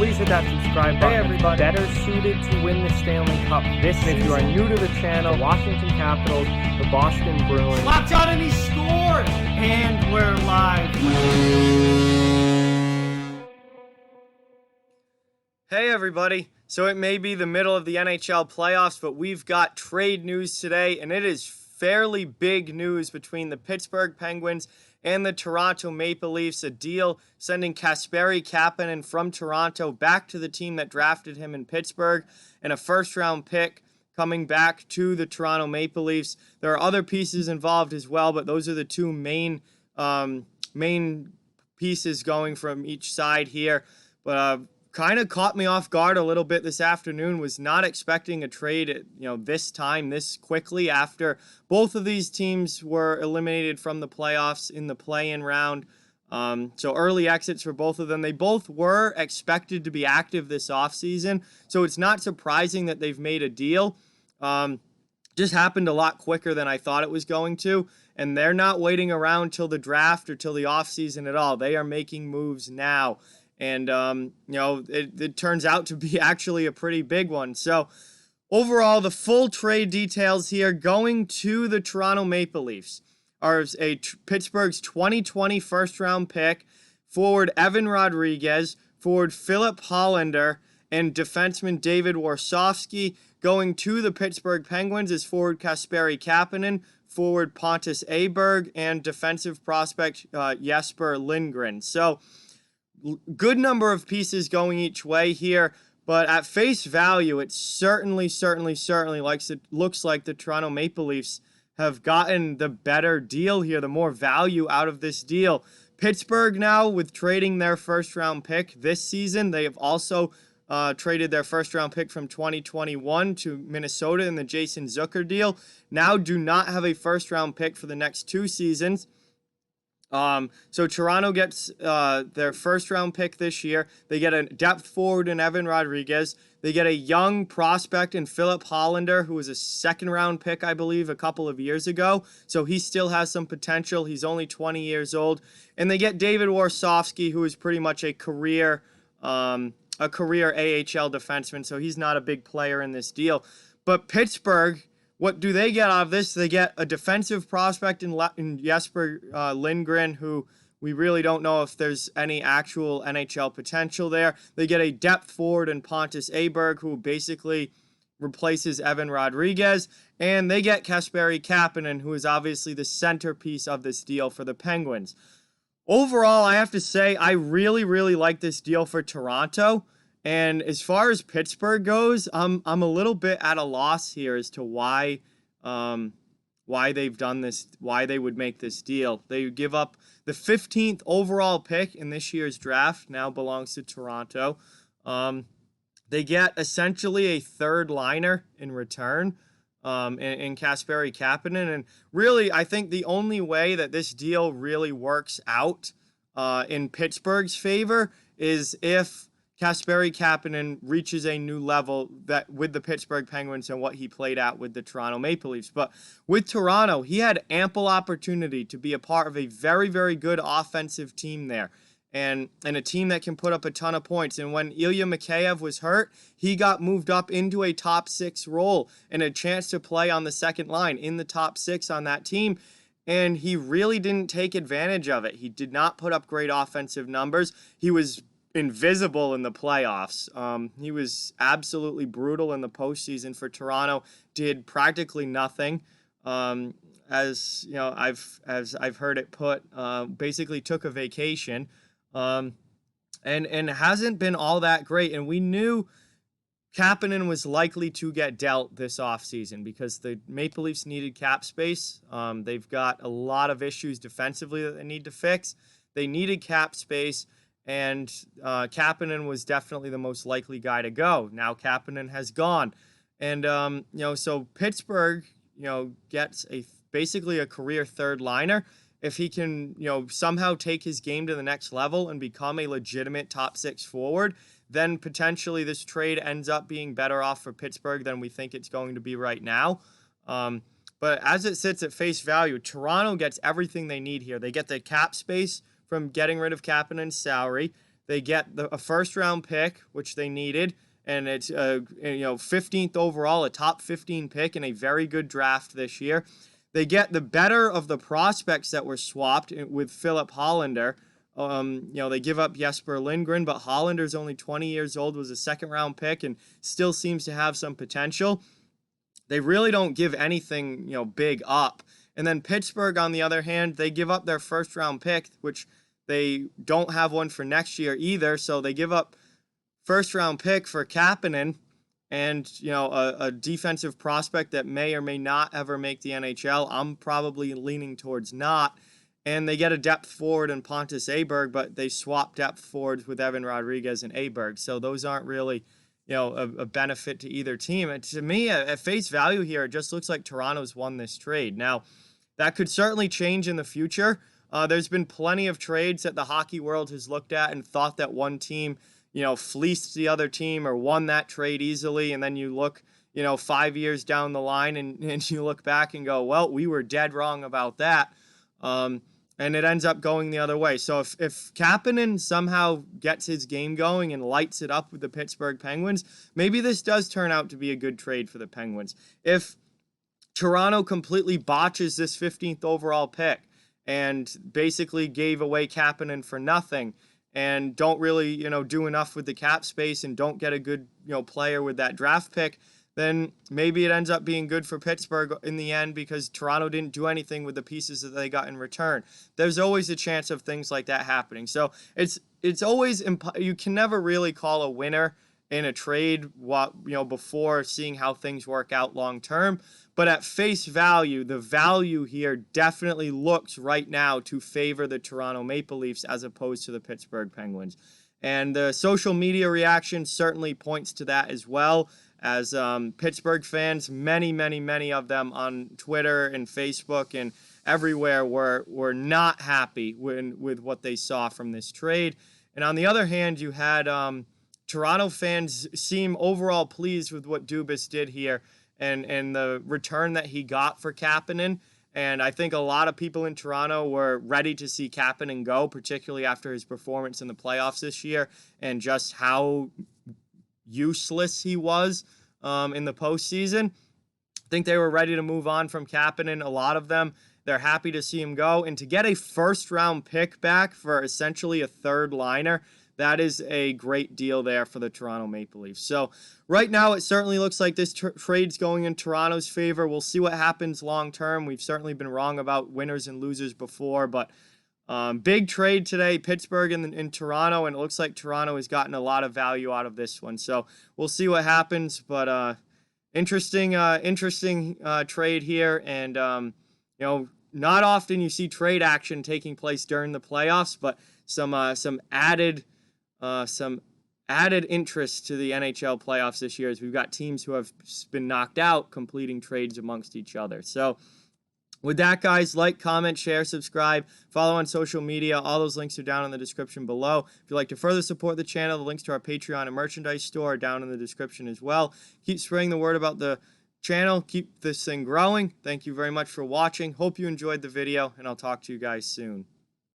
please hit that subscribe button. Hey everybody, better suited to win the Stanley Cup this season. If you are new to the channel, Washington Capitals, the Boston Bruins. Locked on and he scored! And we're live. Hey everybody, so it may be the middle of the NHL playoffs, but we've got trade news today, and it is fairly big news between the Pittsburgh Penguins and the Toronto Maple Leafs, a deal sending Kasperi Kapanen from Toronto back to the team that drafted him in Pittsburgh, and a first-round pick coming back to the Toronto Maple Leafs. There are other pieces involved as well, but those are the two main pieces going from each side here. But kind of caught me off guard a little bit this afternoon. Was not expecting a trade at, this time, this quickly, after both of these teams were eliminated from the playoffs in the play-in round. So early exits for both of them. They both were expected to be active this offseason, so it's not surprising that they've made a deal. Just happened a lot quicker than I thought it was going to, and they're not waiting around till the draft or till the offseason at all. They are making moves now. And, it turns out to be actually a pretty big one. So, overall, the full trade details here going to the Toronto Maple Leafs are Pittsburgh's 2020 first-round pick, forward Evan Rodrigues, forward Philip Hollander, and defenseman David Warsofsky. Going to the Pittsburgh Penguins is forward Kasperi Kapanen, forward Pontus Aberg, and defensive prospect Jesper Lindgren. So, good number of pieces going each way here, but at face value, it certainly looks like the Toronto Maple Leafs have gotten the better deal here, the more value out of this deal. Pittsburgh now, with trading their first-round pick this season, they have also traded their first-round pick from 2021 to Minnesota in the Jason Zucker deal. Now do not have a first-round pick for the next 2 seasons. So Toronto gets their first-round pick this year. They get a depth forward in Evan Rodrigues. They get a young prospect in Philip Hollander, who was a second-round pick, I believe, a couple of years ago. So he still has some potential. He's only 20 years old. And they get David Warsofsky, who is pretty much a career AHL defenseman. So he's not a big player in this deal. But Pittsburgh, what do they get out of this? They get a defensive prospect in Jesper Lindgren, who we really don't know if there's any actual NHL potential there. They get a depth forward in Pontus Aberg, who basically replaces Evan Rodrigues. And they get Kasperi Kapanen, who is obviously the centerpiece of this deal for the Penguins. Overall, I have to say, I really like this deal for Toronto. And as far as Pittsburgh goes, I'm a little bit at a loss here as to why they've done this, why they would make this deal. They give up the 15th overall pick in this year's draft, now belongs to Toronto. They get essentially a third liner in return in Kasperi Kapanen. And really, I think the only way that this deal really works out in Pittsburgh's favor is if Kasperi Kapanen reaches a new level that with the Pittsburgh Penguins and what he played at with the Toronto Maple Leafs. But with Toronto, he had ample opportunity to be a part of a very good offensive team there, and a team that can put up a ton of points. And when Ilya Mikheyev was hurt, he got moved up into a top 6 role and a chance to play on the second line in the top 6 on that team. And he really didn't take advantage of it. He did not put up great offensive numbers. He was invisible in the playoffs. He was absolutely brutal in the postseason for Toronto. Did practically nothing. As you know, I've heard it put, basically took a vacation, and hasn't been all that great. And we knew Kapanen was likely to get dealt this offseason because the Maple Leafs needed cap space. They've got a lot of issues defensively that they need to fix. They needed cap space. And Kapanen was definitely the most likely guy to go. Now Kapanen has gone. And, so Pittsburgh, gets basically a career third liner. If he can, somehow take his game to the next level and become a legitimate top 6 forward, then potentially this trade ends up being better off for Pittsburgh than we think it's going to be right now. But as it sits at face value, Toronto gets everything they need here. They get the cap space from getting rid of Kapanen's salary. They get a first-round pick, which they needed, and it's 15th overall, a top 15 pick in a very good draft this year. They get the better of the prospects that were swapped with Philip Hollander. They give up Jesper Lindgren, but Hollander's only 20 years old, was a second-round pick, and still seems to have some potential. They really don't give anything, big up. And then Pittsburgh, on the other hand, they give up their first-round pick, which they don't have one for next year either, so they give up first-round pick for Kapanen and, a defensive prospect that may or may not ever make the NHL. I'm probably leaning towards not. And they get a depth forward in Pontus Aberg, but they swap depth forwards with Evan Rodriguez and Aberg. So those aren't really, a benefit to either team. And to me, at face value here, it just looks like Toronto's won this trade. Now, that could certainly change in the future. There's been plenty of trades that the hockey world has looked at and thought that one team, fleeced the other team or won that trade easily. And then you look, 5 years down the line and you look back and go, well, we were dead wrong about that. And it ends up going the other way. So if Kapanen somehow gets his game going and lights it up with the Pittsburgh Penguins, maybe this does turn out to be a good trade for the Penguins. If Toronto completely botches this 15th overall pick and basically gave away Kapanen for nothing and don't really, do enough with the cap space and don't get a good, player with that draft pick, then maybe it ends up being good for Pittsburgh in the end because Toronto didn't do anything with the pieces that they got in return. There's always a chance of things like that happening. So it's always you can never really call a winner in a trade before seeing how things work out long term. But at face value, the value here definitely looks right now to favor the Toronto Maple Leafs as opposed to the Pittsburgh Penguins. And the social media reaction certainly points to that as well. As Pittsburgh fans, many of them on Twitter and Facebook and everywhere were not happy with what they saw from this trade. And on the other hand, you had Toronto fans seem overall pleased with what Dubas did here and the return that he got for Kapanen. And I think a lot of people in Toronto were ready to see Kapanen go, particularly after his performance in the playoffs this year and just how useless he was in the postseason. I think they were ready to move on from Kapanen. A lot of them, they're happy to see him go. And to get a first-round pick back for essentially a third liner, that is a great deal there for the Toronto Maple Leafs. So right now, it certainly looks like this trade's going in Toronto's favor. We'll see what happens long term. We've certainly been wrong about winners and losers before, but big trade today, Pittsburgh in Toronto, and it looks like Toronto has gotten a lot of value out of this one. So we'll see what happens, but interesting trade here, and not often you see trade action taking place during the playoffs, but some added interest to the NHL playoffs this year as we've got teams who have been knocked out completing trades amongst each other. So with that, guys, like, comment, share, subscribe, follow on social media. All those links are down in the description below. If you'd like to further support the channel, the links to our Patreon and merchandise store are down in the description as well. Keep spreading the word about the channel. Keep this thing growing. Thank you very much for watching. Hope you enjoyed the video, and I'll talk to you guys soon.